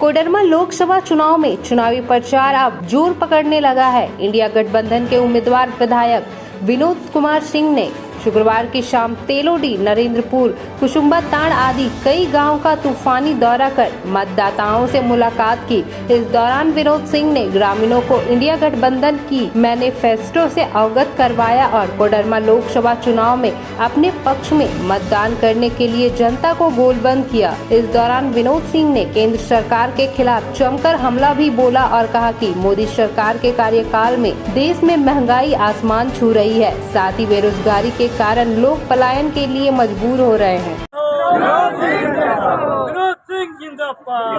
कोडरमा लोकसभा चुनाव में चुनावी प्रचार अब जोर पकड़ने लगा है। इंडिया गठबंधन के उम्मीदवार विधायक विनोद कुमार सिंह ने शुक्रवार की शाम तेलोडी, नरेंद्रपुर, कुसुम्बा ताड़ आदि कई गांवों का तूफानी दौरा कर मतदाताओं से मुलाकात की। इस दौरान विनोद सिंह ने ग्रामीणों को इंडिया गठबंधन की मैनिफेस्टो से अवगत करवाया और कोडरमा लोकसभा चुनाव में अपने पक्ष में मतदान करने के लिए जनता को गोलबंद किया। इस दौरान विनोद सिंह ने केंद्र सरकार के खिलाफ जमकर हमला भी बोला और कहा कि मोदी सरकार के कार्यकाल में देश में महंगाई आसमान छू रही है, साथ ही बेरोजगारी के कारण लोग पलायन के लिए मजबूर हो रहे हैं। विनोद सिंह जिंदाबाद,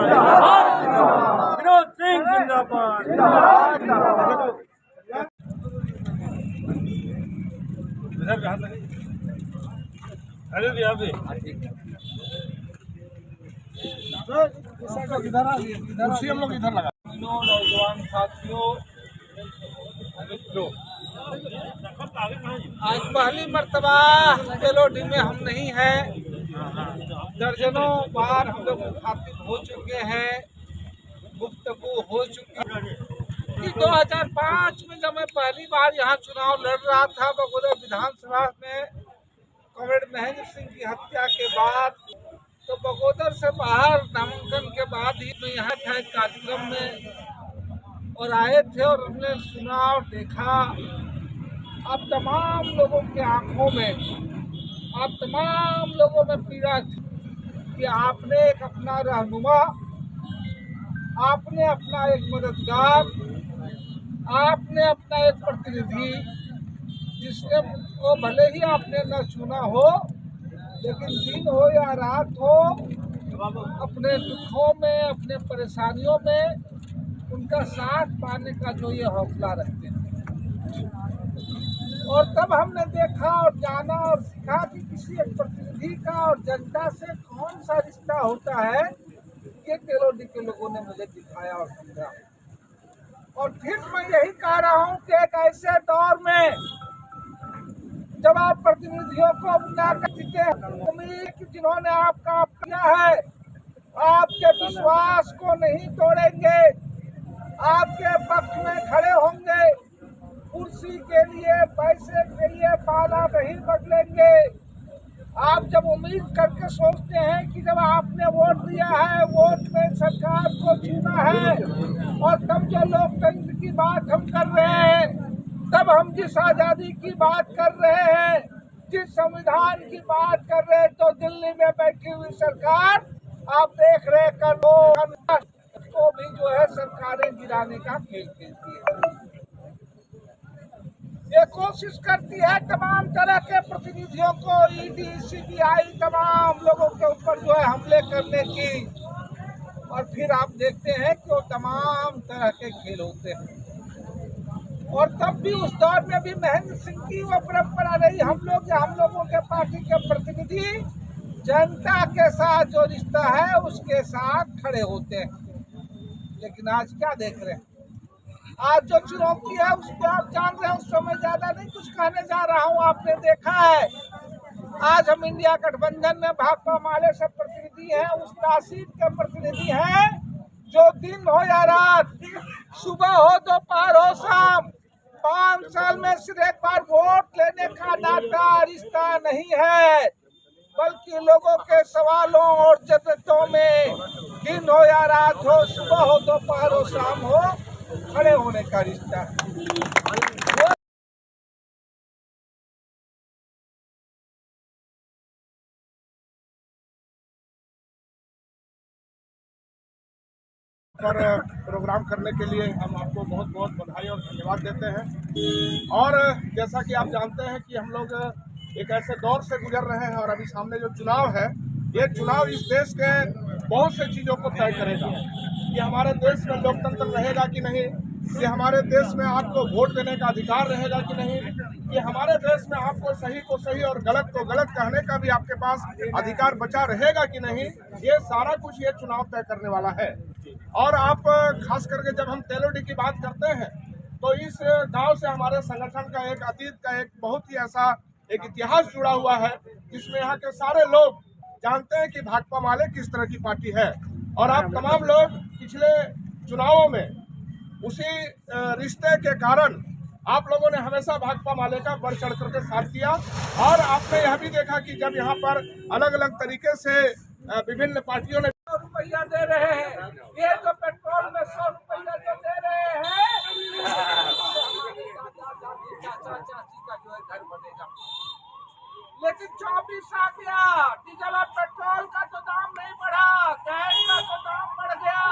विनोद सिंह जिंदाबाद। अरे भी आप कुर्सी हम लोग इधर लगा। नौजवान साथियों, आज पहली मर्तबा तेलोडी में हम नहीं हैं। दर्जनों बार हम लोग मुखातिब हो चुके हैं, गुफ्तगू हो चुकी है। 2005 में जब मैं पहली बार यहाँ चुनाव लड़ रहा था बगोदर विधानसभा में कॉमरेड महेंद्र सिंह की हत्या के बाद, तो बगोदर से बाहर नामांकन के बाद ही मैं यहाँ था एक कार्यक्रम में और आए थे और हमने सुना और देखा। अब तमाम लोगों के आंखों में, अब तमाम लोगों में पीड़ा थी कि आपने एक अपना रहनुमा, आपने अपना एक मददगार, आपने अपना एक प्रतिनिधि, जिसने को भले ही आपने न चुना हो, लेकिन दिन हो या रात हो, अपने दुखों में, अपने परेशानियों में उनका साथ पाने का जो ये हौसला रखते हैं। और तब हमने देखा और जाना और सीखा कि किसी एक प्रतिनिधि का और जनता से कौन सा रिश्ता होता है, ये तेलोडी के लोगों ने मुझे दिखाया और समझा। और फिर मैं यही कह रहा हूँ कि एक ऐसे दौर में जब आप प्रतिनिधियों को अपना करके उम्मीद कि जिन्होंने आपका किया है, आपके विश्वास को नहीं तोड़ेंगे, आपके पक्ष में खड़े होंगे, कुर्सी के लिए, पैसे के लिए पाला नहीं बदलेंगे। आप जब उम्मीद करके सोचते हैं कि जब आपने वोट दिया है, वोट में सरकार को चुना है, और तब जो लोकतंत्र की बात हम कर रहे हैं, तब हम जिस आज़ादी की बात कर रहे हैं, जिस संविधान की बात कर रहे हैं, तो दिल्ली में बैठी हुई सरकार आप देख रहे हैं को भी जो है सरकारें गिराने का खेल खेलती है। ये कोशिश करती है तमाम तरह के प्रतिनिधियों को, ईडी, सीबीआई, तमाम लोगों के ऊपर जो है हमले करने की, और फिर आप देखते हैं कि वो तमाम तरह के खेल होते हैं। और तब भी उस दौर में भी महेंद्र सिंह की वो परंपरा रही, हम लोगों के पार्टी के प्रतिनिधि जनता के साथ जो रिश्ता है उसके साथ खड़े होते हैं। लेकिन आज क्या देख रहे हैं, आज जो चुनौती है उस पर आप जान रहे हैं, उस समय ज्यादा नहीं कुछ कहने जा रहा हूँ। आपने देखा है आज हम इंडिया गठबंधन में भाकपा माले से प्रतिनिधि हैं, उस तासीर के प्रतिनिधि हैं जो दिन हो या रात, सुबह हो दोपहर हो शाम, 5 साल में सिर्फ एक बार वोट लेने का नाता रिश्ता नहीं है, बल्कि लोगों के सवालों और जरूरतों में दिन हो या रात हो, सुबह हो दोपहर हो शाम हो, खड़े होने का रिश्ता है। पर प्रोग्राम करने के लिए हम आपको बहुत बहुत बधाई और धन्यवाद देते हैं। और जैसा कि आप जानते हैं कि हम लोग एक ऐसे दौर से गुजर रहे हैं, और अभी सामने जो चुनाव है, ये चुनाव इस देश के बहुत से चीज़ों को तय करेगा कि हमारे देश में लोकतंत्र रहेगा कि नहीं, कि हमारे देश में आपको वोट देने का अधिकार रहेगा कि नहीं, कि हमारे देश में आपको सही को सही और गलत को गलत कहने का भी आपके पास अधिकार बचा रहेगा कि नहीं, ये सारा कुछ ये चुनाव तय करने वाला है। और आप खास करके जब हम तेलोडी की बात करते हैं, तो इस गांव से हमारे संगठन का एक अतीत का एक बहुत ही ऐसा एक इतिहास जुड़ा हुआ है, जिसमें यहाँ के सारे लोग जानते हैं कि भाकपा माले किस तरह की पार्टी है। और आप तमाम लोग पिछले चुनावों में उसी रिश्ते के कारण आप लोगों ने हमेशा भाकपा माले का बढ़ चढ़ करके साथ दिया। और आपने यह भी देखा कि जब यहाँ पर अलग अलग तरीके से विभिन्न पार्टियों ने 100 रुपया दे रहे हैं, ये जो पेट्रोल में 100 रुपया जो दे रहे हैं, चाचा चाची का जो है घर बनेगा। लेकिन 24 आ गया, डीजल और पेट्रोल का तो दाम नहीं बढ़ा, गैस का तो दाम बढ़ गया।